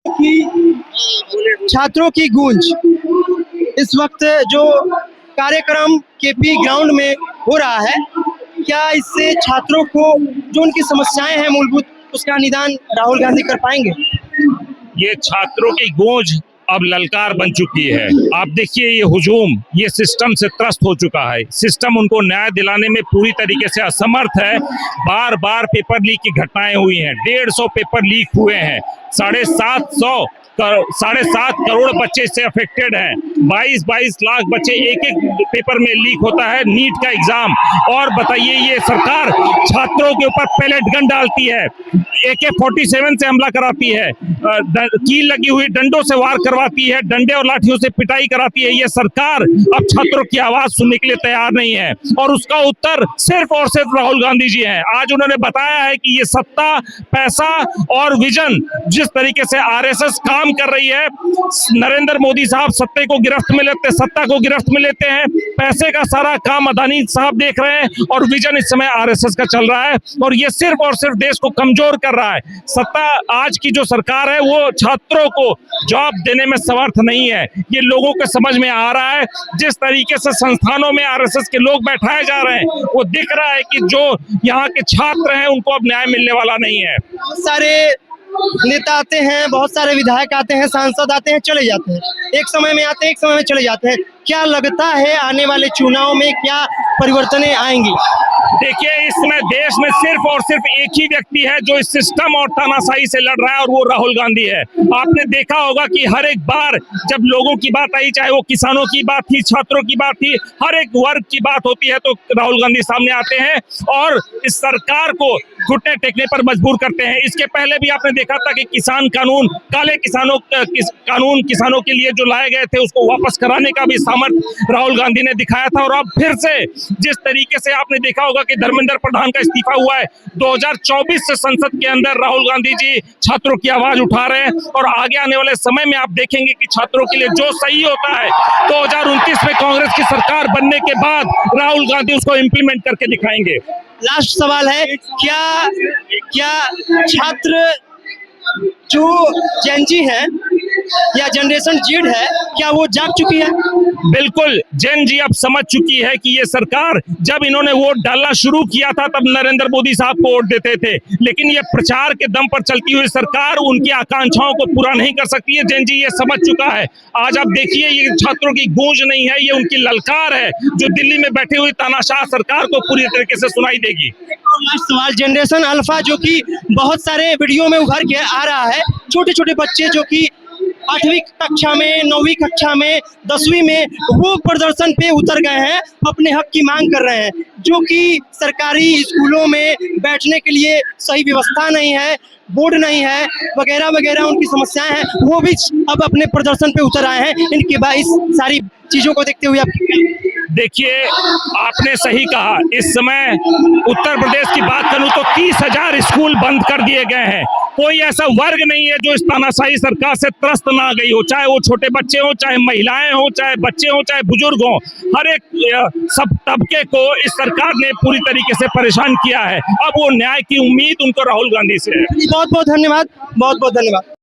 की छात्रों की गूंज इस वक्त जो कार्यक्रम केपी ग्राउंड में हो रहा है, क्या इससे छात्रों को जो उनकी समस्याएं हैं मूलभूत, उसका निदान राहुल गांधी कर पाएंगे? ये छात्रों की गूंज अब ललकार बन चुकी है। आप देखिए, ये हुजूम ये सिस्टम से त्रस्त हो चुका है। सिस्टम उनको न्याय दिलाने में पूरी तरीके से असमर्थ है। बार बार पेपर लीक की घटनाएं हुई हैं। 150 पेपर लीक हुए हैं। 7.5 करोड़ बच्चे इससे अफेक्टेड हैं। 22 लाख बच्चे एक पेपर में लीक होता है, नीट का एग्जाम। और बताइए, ये सरकार छात्रों के ऊपर पैलेट गन डालती है, AK-47 से हमला कराती है, कील लगी हुई डंडों से वार करवाती है, डंडे और लाठियों से पिटाई कराती है। ये सरकार अब छात्रों की आवाज सुनने के लिए तैयार नहीं है, और उसका उत्तर सिर्फ और सिर्फ राहुल गांधी जी हैं। आज उन्होंने बताया है कि ये सत्ता, पैसा और विजन, जिस तरीके से RSS काम कर रही है, नरेंद्र मोदी साहब सत्ता को गिरफ्त में लेते हैं। पैसे का सारा काम अदानी साहब देख रहे हैं, और विजन इस समय RSS का चल रहा है, और ये सिर्फ और सिर्फ देश को कमजोर कर रहा है। सत्ता आज की जो सरकार है वो छात्रों को जॉब देने में समर्थ नहीं है। ये लोगों के समझ में आ रहा है। जिस तरीके से संस्थानों में RSS के लोग बैठाए जा रहे हैं, वो दिख रहा है कि जो यहाँ के छात्र हैं उनको अब न्याय मिलने वाला नहीं है। बहुत सारे नेता आते हैं, बहुत सारे विधायक आते हैं, सांसद आते हैं, चले जाते हैं। एक समय में आते हैं, एक समय में चले जाते हैं। क्या लगता है आने वाले चुनाव में क्या परिवर्तनें आएंगी? देखिए, इस समय देश में सिर्फ और सिर्फ एक ही व्यक्ति है जो इस सिस्टम और तानाशाही से लड़ रहा है, और वो राहुल गांधी है। आपने देखा होगा कि हर एक बार जब लोगों की बात आई, चाहे वो किसानों की बात थी, छात्रों की बात थी, हर एक वर्ग की बात होती है, तो राहुल गांधी सामने आते हैं और इस सरकार को घुटने टेकने पर मजबूर करते हैं। इसके पहले भी आपने देखा था कि किसान कानून, काले कानून किसानों के लिए जो लाए गए थे, उसको वापस कराने का भी सामर्थ्य राहुल गांधी ने दिखाया था। और अब फिर से जिस तरीके से आपने देखा होगा कि धर्मेंद्र प्रधान का इस्तीफा हुआ है, 2024 से संसद के अंदर राहुल गांधी जी छात्रों की आवाज उठा रहे हैं, और आगे आने वाले समय में आप देखेंगे कि छात्रों के लिए जो सही होता है 2029 में कांग्रेस की सरकार बनने के बाद राहुल गांधी उसको इंप्लीमेंट करके दिखाएंगे। लास्ट सवाल है, क्या छात्र जो जेन जी है या जनरेशन जेड है, क्या वो जाग चुकी है? बिल्कुल, जेन जी अब समझ चुकी है कि ये सरकार, जब इन्होंने वोट डालना शुरू किया था तब नरेंद्र मोदी साहब को वोट देते थे, लेकिन ये प्रचार के दम पर चलती हुई सरकार उनकी आकांक्षाओं को पूरा नहीं कर सकती है। जेन जी ये समझ चुका है। आज आप देखिए, ये छात्रों की गूंज नहीं है, ये उनकी ललकार है, जो दिल्ली में बैठी हुई तानाशाह सरकार को पूरी तरीके से सुनाई देगी। लास्ट सवाल, जनरेशन अल्फा जो कि बहुत सारे वीडियो में उभर के आ रहा है, छोटे छोटे बच्चे जो कि 8वीं कक्षा में, 9वीं कक्षा में, 10वीं में, वो प्रदर्शन पे उतर गए हैं, अपने हक की मांग कर रहे हैं, जो कि सरकारी स्कूलों में बैठने के लिए सही व्यवस्था नहीं है, बोर्ड नहीं है, वगैरह वगैरह उनकी समस्याएं हैं, वो भी अब अपने प्रदर्शन पे उतर आए हैं। इनके बाद इस सारी चीजों को देखते हुए आप देखिए, आपने सही कहा। इस समय उत्तर प्रदेश की बात करूं तो 30,000 स्कूल बंद कर दिए गए हैं। कोई ऐसा वर्ग नहीं है जो इस तानाशाही सरकार से त्रस्त ना गई हो, चाहे वो छोटे बच्चे हो, चाहे महिलाएं हो, चाहे बच्चे हो, चाहे बुजुर्ग हो। हर एक सब तबके को इस सरकार ने पूरी तरीके से परेशान किया है। अब वो न्याय की उम्मीद उनको राहुल गांधी से है। बहुत बहुत धन्यवाद, बहुत बहुत धन्यवाद।